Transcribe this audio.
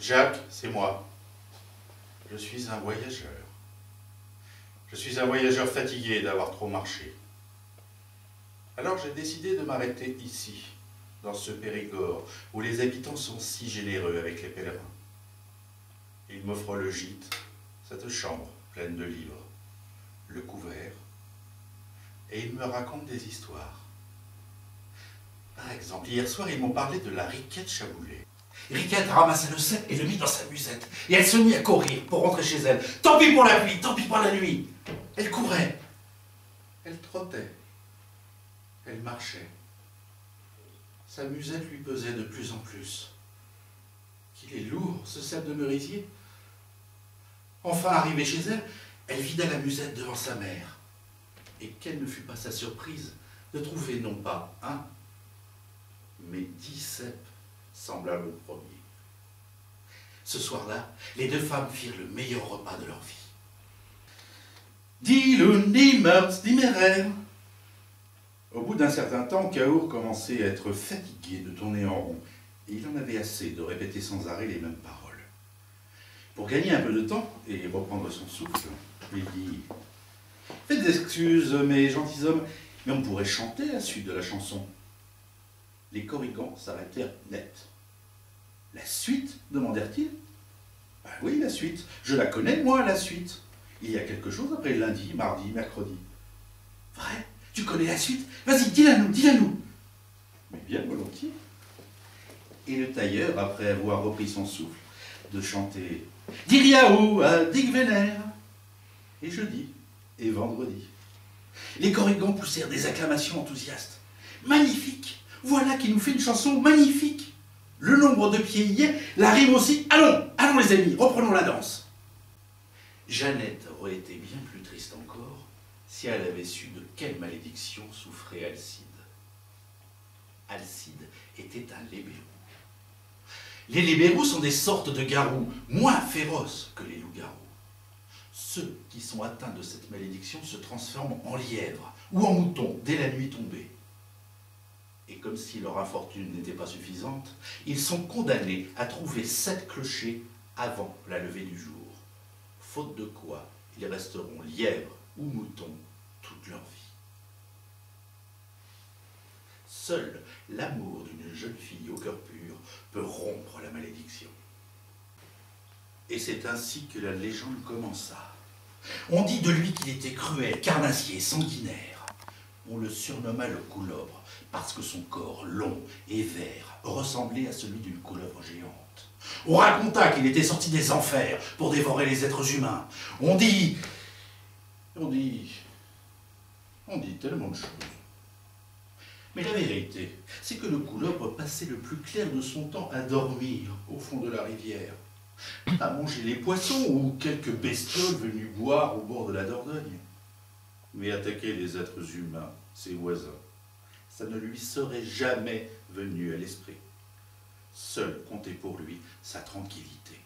Jacques, c'est moi. Je suis un voyageur. Je suis un voyageur fatigué d'avoir trop marché. Alors j'ai décidé de m'arrêter ici, dans ce Périgord, où les habitants sont si généreux avec les pèlerins. Ils m'offrent le gîte, cette chambre pleine de livres, le couvert, et ils me racontent des histoires. Par exemple, hier soir, ils m'ont parlé de la Riquette Chaboulet. Riquette ramassa le cep et le mit dans sa musette. Et elle se mit à courir pour rentrer chez elle. Tant pis pour la pluie, tant pis pour la nuit. Elle courait. Elle trottait. Elle marchait. Sa musette lui pesait de plus en plus. Qu'il est lourd, ce cep de merisier. Enfin arrivée chez elle, elle vida la musette devant sa mère. Et quelle ne fut pas sa surprise de trouver non pas un, mais 10 ceps semblables au premier. Ce soir-là, les deux femmes firent le meilleur repas de leur vie. Die Lune, die Meurs, die Merer. Au bout d'un certain temps, Cahors commençait à être fatigué de tourner en rond, et il en avait assez de répéter sans arrêt les mêmes paroles. Pour gagner un peu de temps et reprendre son souffle, il dit « Faites des excuses, mes gentilshommes, mais on pourrait chanter la suite de la chanson. » Les Corrigans s'arrêtèrent net. « La suite ?» demandèrent-ils. « Ben oui, la suite. Je la connais, moi, la suite. Il y a quelque chose après lundi, mardi, mercredi. »« Vrai? Tu connais la suite? Vas-y, dis-la nous, dis-la nous. » Mais bien volontiers. Et le tailleur, après avoir repris son souffle, de chanter « Diriaou à Digvener » et jeudi et vendredi. Les Corrigans poussèrent des acclamations enthousiastes. « Magnifique! Voilà qui nous fait une chanson magnifique! Le nombre de pieds y est, la rime aussi. Allons, allons les amis, reprenons la danse. » Jeannette aurait été bien plus triste encore si elle avait su de quelle malédiction souffrait Alcide. Alcide était un lébérou. Les lébérous sont des sortes de garous, moins féroces que les loups-garous. Ceux qui sont atteints de cette malédiction se transforment en lièvres ou en moutons dès la nuit tombée. Et comme si leur infortune n'était pas suffisante, ils sont condamnés à trouver 7 clochers avant la levée du jour, faute de quoi ils resteront lièvres ou moutons toute leur vie. Seul l'amour d'une jeune fille au cœur pur peut rompre la malédiction. Et c'est ainsi que la légende commença. On dit de lui qu'il était cruel, carnassier, sanguinaire. On le surnomma le couleuvre parce que son corps long et vert ressemblait à celui d'une couleuvre géante. On raconta qu'il était sorti des enfers pour dévorer les êtres humains. On dit tellement de choses. Mais la vérité, c'est que le couleuvre passait le plus clair de son temps à dormir au fond de la rivière, à manger les poissons ou quelques bestioles venues boire au bord de la Dordogne. Mais attaquer les êtres humains, ses voisins, ça ne lui serait jamais venu à l'esprit. Seul comptait pour lui sa tranquillité.